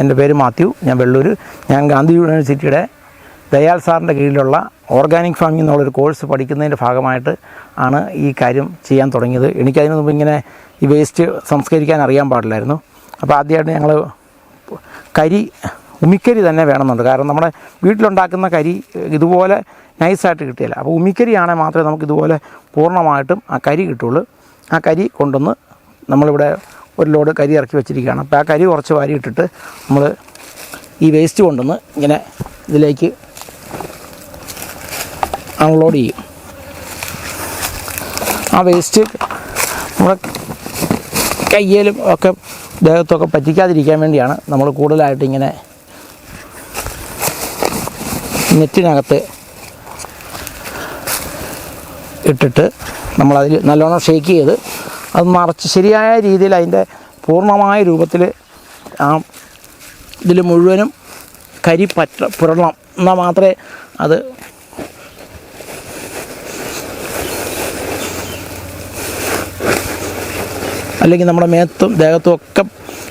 എൻ്റെ പേര് മാത്യു, ഞാൻ വെള്ളൂർ. ഞാൻ ഗാന്ധി യൂണിവേഴ്സിറ്റിയുടെ ദയാൽ സാറിൻ്റെ കീഴിലുള്ള ഓർഗാനിക് ഫാമിംഗ് എന്നുള്ളൊരു കോഴ്സ് പഠിക്കുന്നതിൻ്റെ ഭാഗമായിട്ട് ആണ് ഈ കാര്യം ചെയ്യാൻ തുടങ്ങിയത്. എനിക്കതിന് മുമ്പ് ഇങ്ങനെ ഈ വേസ്റ്റ് സംസ്കരിക്കാൻ അറിയാൻ പാടില്ലായിരുന്നു. അപ്പോൾ ആദ്യമായിട്ട് ഞങ്ങൾ ഉമിക്കരി തന്നെ വേണമെന്നുണ്ട്. കാരണം നമ്മുടെ വീട്ടിലുണ്ടാക്കുന്ന കരി ഇതുപോലെ നൈസായിട്ട് കിട്ടിയില്ല. അപ്പോൾ ഉമിക്കരിയാണെങ്കിൽ മാത്രമേ നമുക്ക് ഇതുപോലെ പൂർണ്ണമായിട്ടും ആ കരി കിട്ടുള്ളൂ. ആ കരി കൊണ്ടുവന്ന് നമ്മളിവിടെ ഒരു ലോഡ് കരി ഇറക്കി വെച്ചിരിക്കുകയാണ്. അപ്പോൾ ആ കരി കുറച്ച് വാരി ഇട്ടിട്ട് നമ്മൾ ഈ വേസ്റ്റ് കൊണ്ടുവന്ന് ഇങ്ങനെ ഇതിലേക്ക് അൺലോഡ് ചെയ്യും. ആ വേസ്റ്റ് നമ്മുടെ കയ്യിലും ഒക്കെ ദേഹത്തൊക്കെ പറ്റിക്കാതിരിക്കാൻ വേണ്ടിയാണ് നമ്മൾ കൂടുതലായിട്ട് ഇങ്ങനെ നെറ്റിനകത്ത് ഇട്ടിട്ട് നമ്മളതിൽ നല്ലോണം ഷേക്ക് ചെയ്ത് അത് നിറച്ച് ശരിയായ രീതിയിൽ അതിൻ്റെ പൂർണ്ണമായ രൂപത്തിൽ ആ ഇതിൽ മുഴുവനും കരി പുരളണം. എന്നാൽ മാത്രമേ അത് അല്ലെങ്കിൽ നമ്മുടെ മേത്തും ദേഹത്തും ഒക്കെ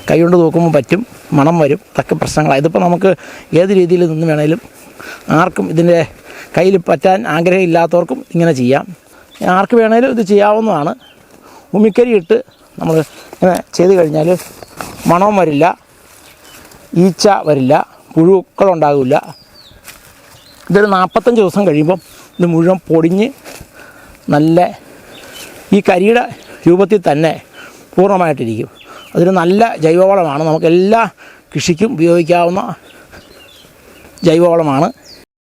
കൈകൊണ്ട് തൂക്കുമ്പോൾ പറ്റും, മണം വരും, ഇതൊക്കെ പ്രശ്നങ്ങളാണ്. ഇതിപ്പോൾ നമുക്ക് ഏത് രീതിയിൽ നിന്ന് വേണേലും ആർക്കും ഇതിൻ്റെ കയ്യിൽ പറ്റാൻ ആഗ്രഹമില്ലാത്തവർക്കും ഇങ്ങനെ ചെയ്യാം. ആർക്ക് വേണേലും ഇത് ചെയ്യാവുന്നതാണ്. ഉമിക്കരി ഇട്ട് നമ്മൾ ഇങ്ങനെ ചെയ്ത് കഴിഞ്ഞാൽ മണവും വരില്ല, ഈച്ച വരില്ല, പുഴുക്കളുണ്ടാകില്ല. ഇതൊരു 45 ദിവസം കഴിയുമ്പം ഇത് മുഴുവൻ പൊടിഞ്ഞ് നല്ല ഈ കരിയുടെ രൂപത്തിൽ തന്നെ പൂർണ്ണമായിട്ടിരിക്കും. അതൊരു നല്ല ജൈവവളമാണ്. നമുക്കെല്ലാ കൃഷിക്കും ഉപയോഗിക്കാവുന്ന ജൈവവളമാണ്.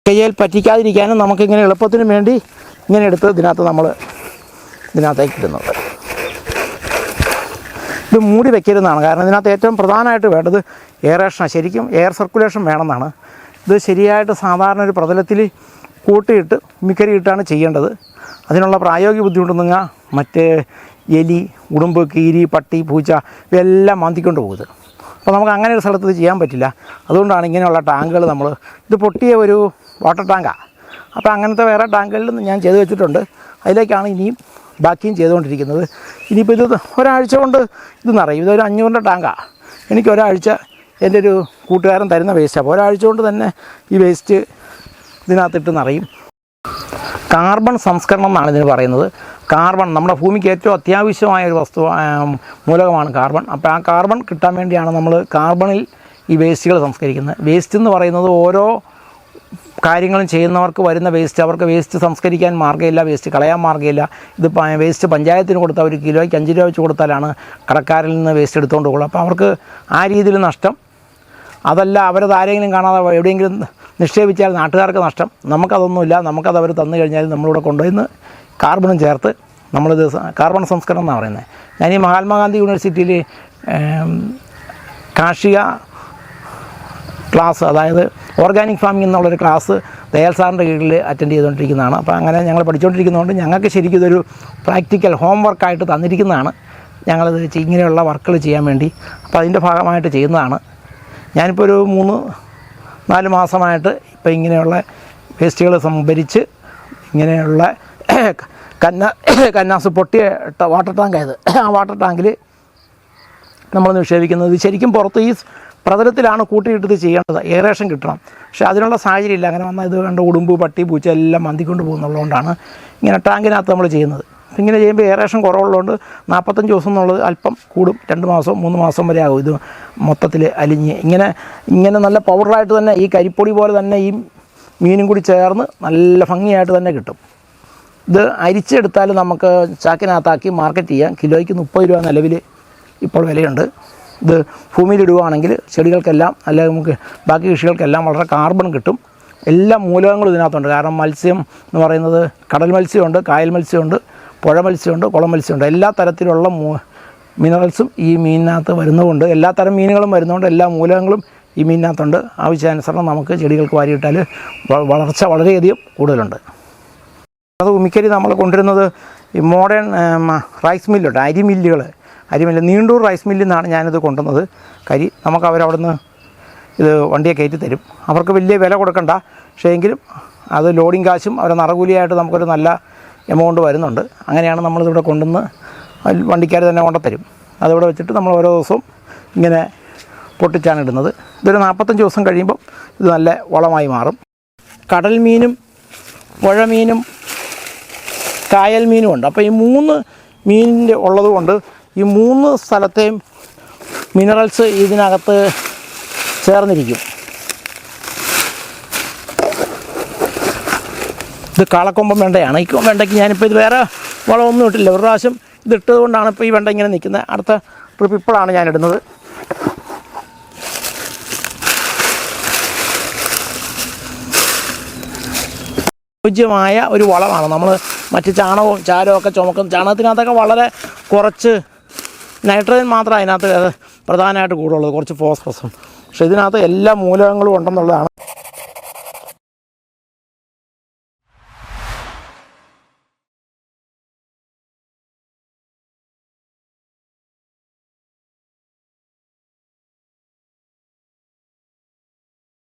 കയ്യിൽ പറ്റിക്കാതിരിക്കാനും നമുക്കിങ്ങനെ എളുപ്പത്തിന് വേണ്ടി ഇങ്ങനെ എടുത്ത് ഇതിനകത്തേക്ക് ഇടുന്നത്. ഇത് മൂടി വയ്ക്കരുതെന്നാണ്. കാരണം ഇതിനകത്ത് ഏറ്റവും പ്രധാനമായിട്ട് വേണ്ടത് എയറേഷനാണ്. ശരിക്കും എയർ സർക്കുലേഷൻ വേണമെന്നാണ്. ഇത് ശരിയായിട്ട് സാധാരണ ഒരു പ്രതലത്തിൽ കൂട്ടിയിട്ട് ഉമിക്കരി ഇട്ടാണ് ചെയ്യേണ്ടത്. അതിനുള്ള പ്രായോഗിക ബുദ്ധിമുട്ടെന്ന് മറ്റേ എലി, ഉടുമ്പ്, കീരി, പട്ടി, പൂച്ച ഇതെല്ലാം മാന്തിക്കൊണ്ട് പോകുന്നത്. അപ്പോൾ നമുക്ക് അങ്ങനെ ഒരു സ്ഥലത്ത് ഇത് ചെയ്യാൻ പറ്റില്ല. അതുകൊണ്ടാണ് ഇങ്ങനെയുള്ള ടാങ്കുകൾ ഇത് പൊട്ടിയ ഒരു വാട്ടർ ടാങ്കാണ്. അപ്പോൾ അങ്ങനത്തെ വേറെ ടാങ്കുകളിൽ ഞാൻ ചെയ്ത് വെച്ചിട്ടുണ്ട്. അതിലേക്കാണ് ഇനിയും ബാക്കിയും ചെയ്തുകൊണ്ടിരിക്കുന്നത്. ഇനിയിപ്പോൾ ഇത് ഒരാഴ്ച കൊണ്ട് ഇത് നിറയും. ഇതൊരു 500 ടാങ്കാണ്. എനിക്ക് ഒരാഴ്ച എൻ്റെ ഒരു കൂട്ടുകാരൻ തരുന്ന വേസ്റ്റാണ്. അപ്പോൾ ഒരാഴ്ച കൊണ്ട് തന്നെ ഈ വേസ്റ്റ് ഇതിനകത്തിട്ട് നിറയും. കാർബൺ സംസ്കരണം എന്നാണ് ഇതിന് പറയുന്നത്. കാർബൺ നമ്മുടെ ഭൂമിക്ക് ഏറ്റവും അത്യാവശ്യമായ ഒരു മൂലകമാണ് കാർബൺ. അപ്പോൾ ആ കാർബൺ കിട്ടാൻ വേണ്ടിയാണ് നമ്മൾ കാർബണിൽ ഈ വേസ്റ്റുകൾ സംസ്കരിക്കുന്നത്. വേസ്റ്റ് എന്ന് പറയുന്നത് ഓരോ കാര്യങ്ങളും ചെയ്യുന്നവർക്ക് വരുന്ന വേസ്റ്റ്, അവർക്ക് വേസ്റ്റ് സംസ്കരിക്കാൻ മാർഗ്ഗമില്ല, വേസ്റ്റ് കളയാൻ മാർഗ്ഗമില്ല. ഇത് വേസ്റ്റ് പഞ്ചായത്തിന് കൊടുത്താൽ 1 കിലോയ്ക്ക് 5 രൂപ വെച്ച് കൊടുത്താലാണ് കടക്കാരിൽ നിന്ന് വേസ്റ്റ് എടുത്തുകൊണ്ട് പോകുള്ളൂ. അപ്പോൾ അവർക്ക് ആ രീതിയിൽ നഷ്ടം. അതല്ല, അവരത് ആരെങ്കിലും കാണാതെ എവിടെയെങ്കിലും നിക്ഷേപിച്ചാൽ നാട്ടുകാർക്ക് നഷ്ടം. നമുക്കതൊന്നുമില്ല. നമുക്കത് അവർ തന്നു കഴിഞ്ഞാൽ നമ്മളിവിടെ കൊണ്ടുപോയിന്ന് കാർബണും ചേർത്ത് നമ്മളിത് കാർബൺ സംസ്കരണം എന്നാണ് പറയുന്നത്. ഞാൻ ഈ മഹാത്മാഗാന്ധി യൂണിവേഴ്സിറ്റിയിൽ കാർഷിക ക്ലാസ്, അതായത് ഓർഗാനിക് ഫാമിംഗ് എന്നുള്ളൊരു ക്ലാസ് ദയാൽ സാറിൻ്റെ കീഴിൽ അറ്റൻഡ് ചെയ്തുകൊണ്ടിരിക്കുന്നതാണ്. അപ്പോൾ അങ്ങനെ ഞങ്ങൾ പഠിച്ചുകൊണ്ടിരിക്കുന്നതുകൊണ്ട് ഞങ്ങൾക്ക് ശരിക്കും ഇതൊരു പ്രാക്ടിക്കൽ ഹോം വർക്കായിട്ട് തന്നിരിക്കുന്നതാണ്. ഞങ്ങളിത് ഇങ്ങനെയുള്ള വർക്കുകൾ ചെയ്യാൻ വേണ്ടി. അപ്പോൾ അതിൻ്റെ ഭാഗമായിട്ട് ചെയ്യുന്നതാണ്. ഞാനിപ്പോൾ ഒരു 3-4 മാസമായിട്ട് ഇപ്പോൾ ഇങ്ങനെയുള്ള വേസ്റ്റുകൾ സംഭരിച്ച് ഇങ്ങനെയുള്ള കന്നാസ് പൊട്ടിയ വാട്ടർ ടാങ്കായത്. ആ വാട്ടർ ടാങ്കിൽ നമ്മൾ നിക്ഷേപിക്കുന്നത്. ശരിക്കും പുറത്ത് ഈ പ്രതലത്തിലാണ് കൂട്ടിയിട്ടത് ചെയ്യേണ്ടത്. എയറേഷൻ കിട്ടണം. പക്ഷേ അതിനുള്ള സാഹചര്യം ഇല്ല. അങ്ങനെ വന്നാൽ ഇത് കണ്ട് ഉടുമ്പ്, പട്ടി, പൂച്ച എല്ലാം മന്തിക്കൊണ്ട് പോകുന്നുള്ളതുകൊണ്ടാണ് ഇങ്ങനെ ടാങ്കിനകത്ത് നമ്മൾ ചെയ്യുന്നത്. അപ്പം ഇങ്ങനെ ചെയ്യുമ്പോൾ എയറേഷൻ കുറവുള്ളതുകൊണ്ട് 45 ദിവസം എന്നുള്ളത് അല്പം കൂടും. 2 മാസം 3 മാസം വരെ ആകും ഇത് മൊത്തത്തിൽ അലിഞ്ഞ്. ഇങ്ങനെ നല്ല പൗഡറായിട്ട് തന്നെ ഈ കരിപ്പൊടി പോലെ തന്നെ ഈ മീനും കൂടി ചേർന്ന് നല്ല ഭംഗിയായിട്ട് തന്നെ കിട്ടും. ഇത് അരിച്ചെടുത്താൽ നമുക്ക് ചാക്കിനകത്താക്കി മാർക്കറ്റ് ചെയ്യാം. കിലോയ്ക്ക് 30 രൂപ നിലവിൽ ഇപ്പോൾ വിലയുണ്ട്. ഇത് ഭൂമിയിലിടുകയാണെങ്കിൽ ചെടികൾക്കെല്ലാം അല്ലെങ്കിൽ നമുക്ക് ബാക്കി കൃഷികൾക്കെല്ലാം വളരെ കാർബൺ കിട്ടും. എല്ലാ മൂലകങ്ങളും ഇതിനകത്തുണ്ട്. കാരണം മത്സ്യം എന്ന് പറയുന്നത് കടൽ മത്സ്യമുണ്ട്, കായൽ മത്സ്യമുണ്ട്, പുഴ മത്സ്യമുണ്ട്, കുളം മത്സ്യമുണ്ട്. എല്ലാ തരത്തിലുള്ള മിനറൽസും ഈ മീനിനകത്ത് വരുന്നതുകൊണ്ട്, എല്ലാ തരം മീനുകളും വരുന്നതുകൊണ്ട് എല്ലാ മൂലകങ്ങളും ഈ മീനിനകത്തുണ്ട്. ആവശ്യാനുസരണം നമുക്ക് ചെടികൾക്ക് വാരിയിട്ടാൽ വളർച്ച വളരെയധികം കൂടുതലുണ്ട്. അത് ഉമിക്കരി നമ്മൾ കൊണ്ടുവരുന്നത് ഈ മോഡേൺ റൈസ് മില്ലുണ്ട്, അരിമില്ല് നീണ്ടൂർ റൈസ് മില്ലിൽ നിന്നാണ് ഞാനിത് കൊണ്ടുവന്നത്. കരി നമുക്ക് അവരവിടെ നിന്ന് ഇത് വണ്ടിയെ കയറ്റി തരും. അവർക്ക് വലിയ വില കൊടുക്കണ്ട. പക്ഷേ എങ്കിലും അത് ലോഡിങ് കാശും അവരെ നറകൂലിയായിട്ട് നമുക്കൊരു നല്ല എമൗണ്ട് വരുന്നുണ്ട്. അങ്ങനെയാണ് നമ്മളിതിവിടെ കൊണ്ടുവന്ന് വണ്ടിക്കാർ തന്നെ കൊണ്ടുത്തരും. അതിവിടെ വെച്ചിട്ട് നമ്മൾ ഓരോ ദിവസവും ഇങ്ങനെ പൊട്ടിച്ചാണ് ഇടുന്നത്. ഇതൊരു 45 ദിവസം കഴിയുമ്പം ഇത് നല്ല വളമായി മാറും. കടൽ മീനും പുഴമീനും കായൽ മീനും ഉണ്ട്. അപ്പോൾ ഈ 3 മീനിൻ്റെ ഉള്ളതുകൊണ്ട് ഈ 3 സ്ഥലത്തെയും മിനറൽസ് ഇതിനകത്ത് ചേർന്നിരിക്കും. ഇത് കാളക്കൊമ്പൻ വെണ്ടയാണ്. ഈ വെണ്ടയ്ക്ക് ഞാനിപ്പോൾ ഇത് വേറെ വളമൊന്നും ഇട്ടില്ല. ഒരു പ്രാവശ്യം ഇതിട്ടത് കൊണ്ടാണ് ഇപ്പോൾ ഈ വെണ്ട ഇങ്ങനെ നിൽക്കുന്നത്. അടുത്ത ട്രിപ്പ് ഇപ്പോഴാണ് ഞാനിടുന്നത്. യോജ്യമായ ഒരു വളമാണ്. നമ്മൾ മറ്റ് ചാണകവും ചാരവും ഒക്കെ ചുമക്കും. ചാണകത്തിനകത്തൊക്കെ വളരെ കുറച്ച് നൈട്രജൻ മാത്രമേ അതിനകത്ത് പ്രധാനമായിട്ട് കൂടുതലുള്ളത്, കുറച്ച് ഫോസ്ഫറസും. പക്ഷേ ഇതിനകത്ത് എല്ലാ മൂലകങ്ങളും ഉണ്ടെന്നുള്ളതാണ്